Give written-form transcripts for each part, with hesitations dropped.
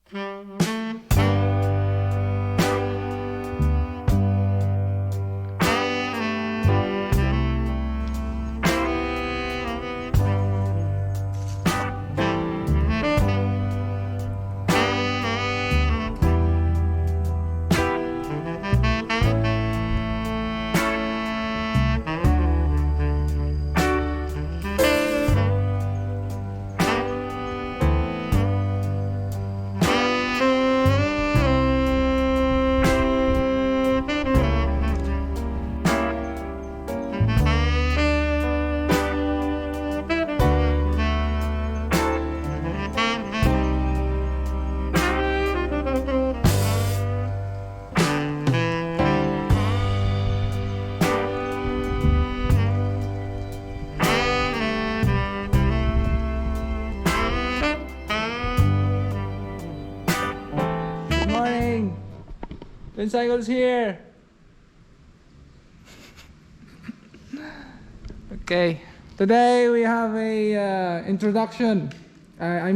Good morning. Twin Cycles here. Okay. Today we have a introduction. We're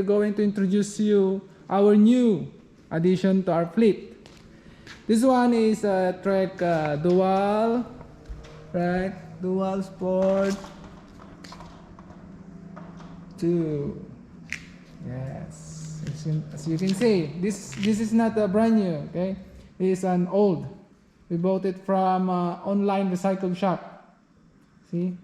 going to introduce you our new addition to our fleet. This one is a Trek Dual, right? Dual Sport 2. Yes, as you can see, this is not a brand new. Okay, it is an old. We bought it from online recycle shop. See,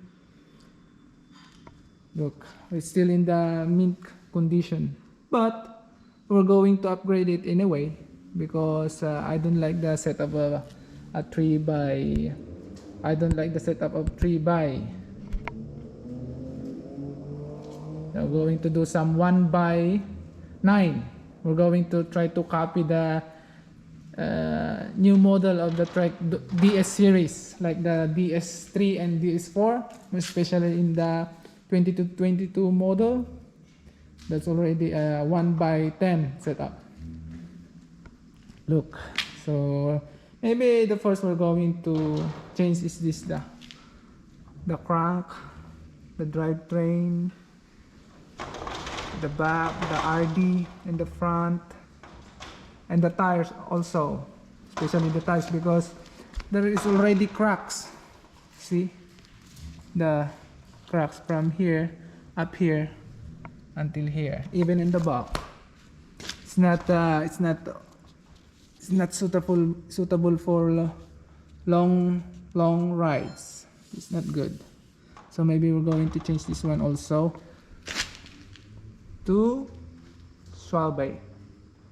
look, it's still in the mint condition, but we're going to upgrade it anyway because I don't like the setup of a 3 by. I don't like the setup of 3 by. We're going to do some 1 by 9. We're going to try to copy the new model of the Trek DS series, like the DS3 and DS4, especially in the 2222 model. That's already a 1 by 10 setup. Look, so maybe the first we're going to change is this, the crank, the drivetrain, the back, the RD in the front, and the tires also, especially the tires, because there is already cracks. See the cracks from here up here until here, even in the back. It's not suitable for long rides. It's not good. So maybe we're going to change this one also to Schwalbe.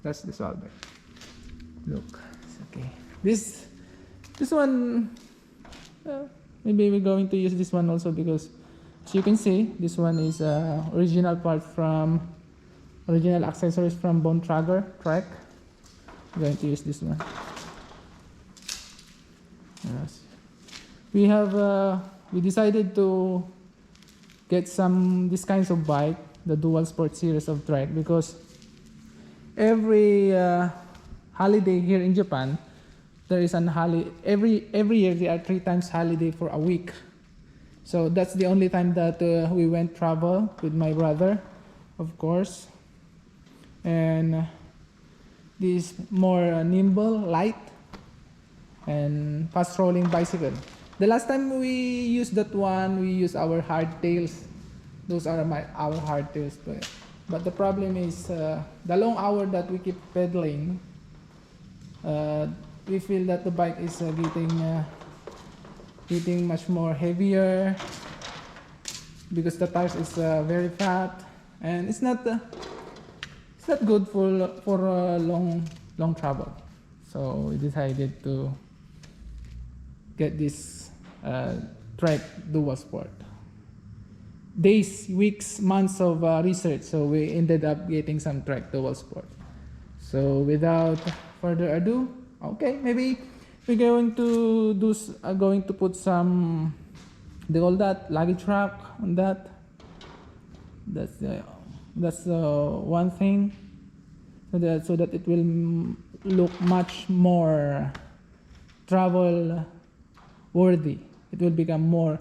That's the Schwalbe. Look, it's okay. This one, maybe we're going to use this one also because, as you can see, this one is original accessories from Bontrager Trek. We're going to use this one. Yes. We decided to get these kinds of bike, the Dual Sport series of Trek, because every holiday here in Japan, there is an holiday. Every year there are 3 times holiday for a week. So that's the only time that we went travel with my brother, of course. And this more nimble, light, and fast rolling bicycle. The last time we used that one, we used our hardtails. Those are our hardtails. But the problem is the long hour that we keep pedaling, we feel that the bike is getting much more heavier because the tires is very fat, and it's not good for long travel. So we decided to get this Trek Dual Sport. Days, weeks, months of research, so we ended up getting some Trek Dual Sport. So without further ado, okay, maybe we're going to put some, they call that luggage rack on that. That's one thing, so that it will look much more travel worthy. It will become more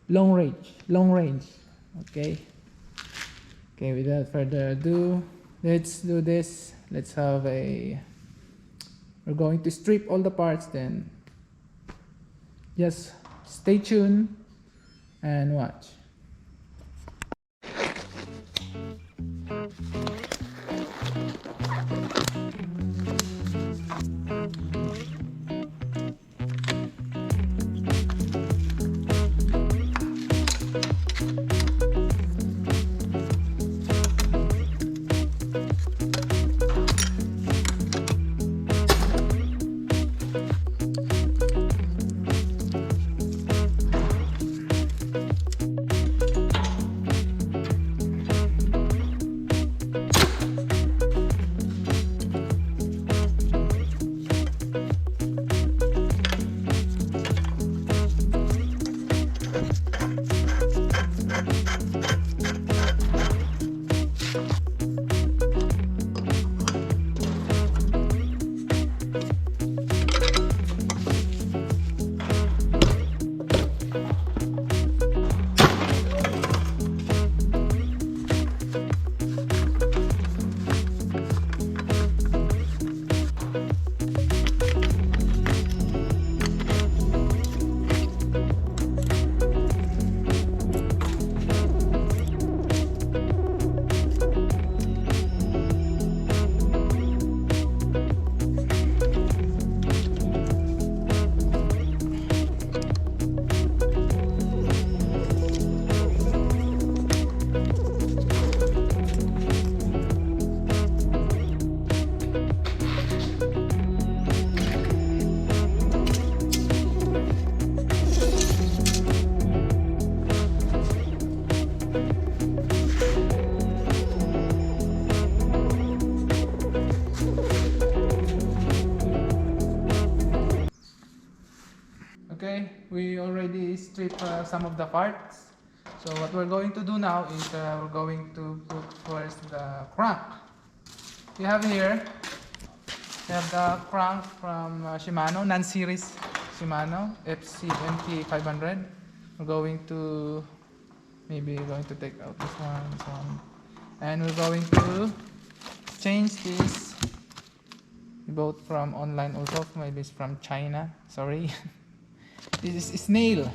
long range. Okay, Okay, without further ado, let's do this. Let's have a. We're going to strip all the parts, then just stay tuned and watch. Okay, we already stripped some of the parts. So what we're going to do now is we're going to put first the crank. You have here, we have the crank from Shimano, non-series Shimano FC20 500. We're going to, maybe going to take out this one, and we're going to change this. We bought from online also, maybe it's from China, sorry. This is snail.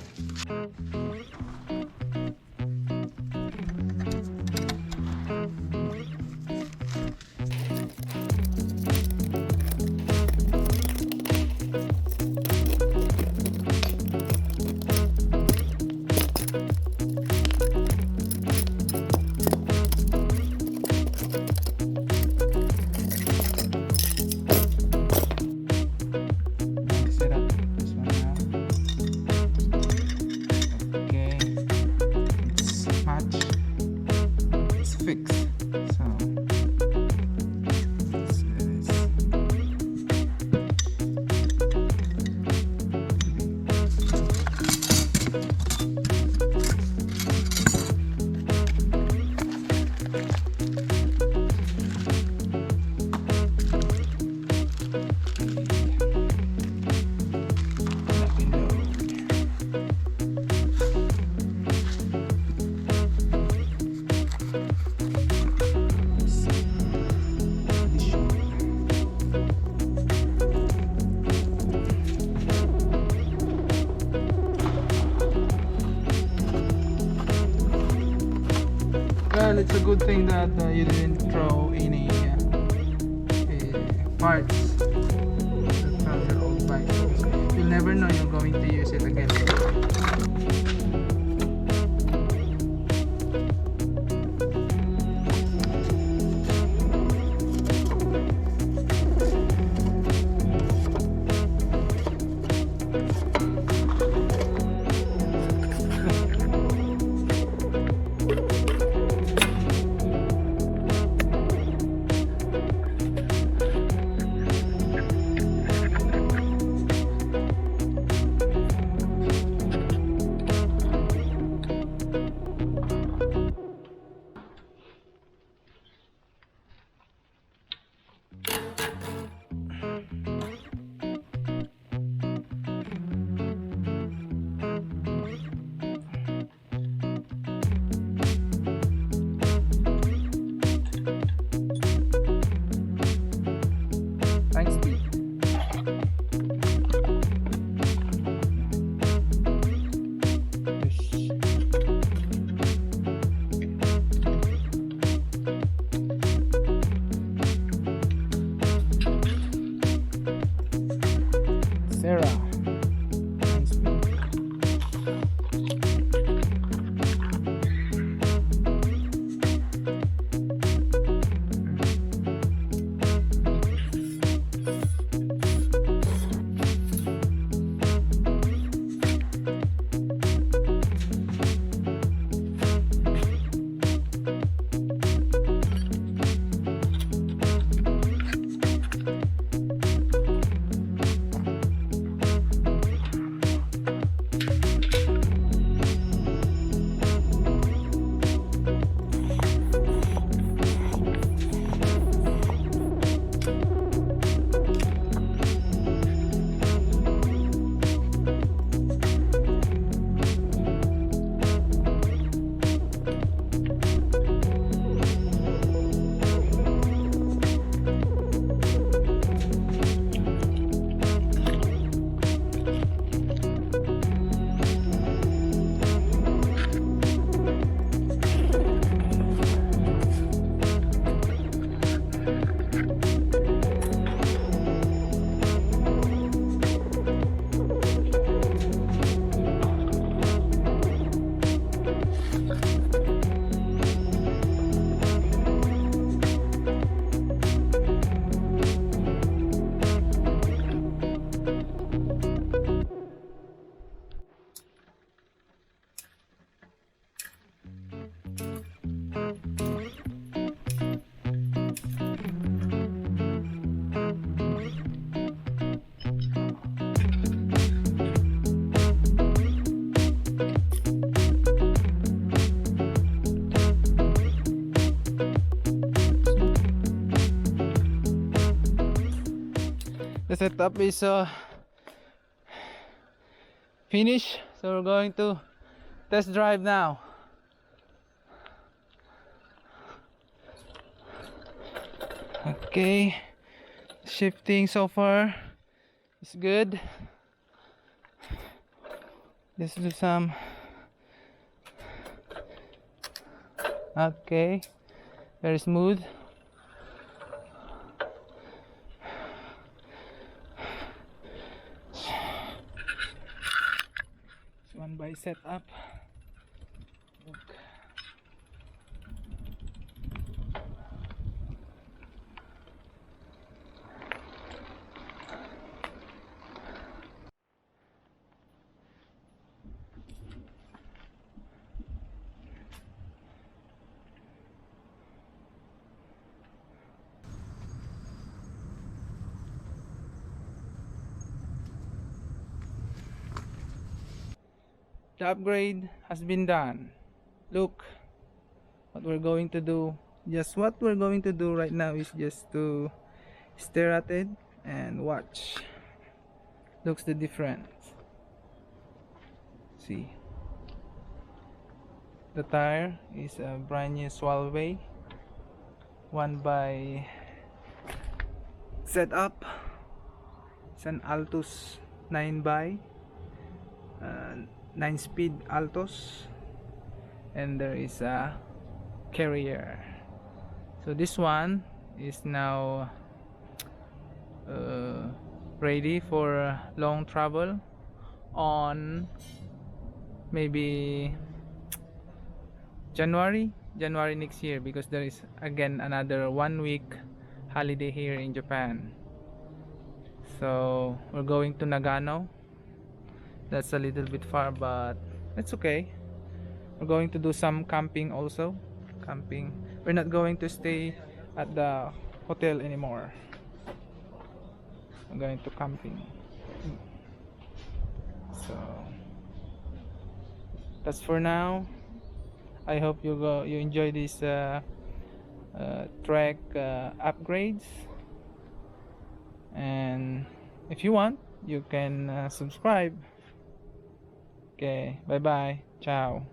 Well, it's a good thing that you didn't throw any parts from your old bike. You'll never know you're going to use it again. The setup is finished, so we're going to test drive now. Okay, shifting so far is good. Let's do some. Okay, very smooth. One by setup. Look. The upgrade has been done. Look what we're going to do. Just what we're going to do right now is just to stare at it and watch. Looks the difference. See, the tire is a brand new Swalway, one by setup. It's an Altus 9 by 9-speed Altos, and there is a Carrier. So this one is now ready for long travel on maybe January next year, because there is again another 1 week holiday here in Japan. So we're going to Nagano. That's a little bit far, but it's okay. We're going to do some camping also. Camping. We're not going to stay at the hotel anymore. I'm going to camping. So that's for now. I hope you enjoy these Trek upgrades, and if you want, you can subscribe. Okay, bye bye, ciao.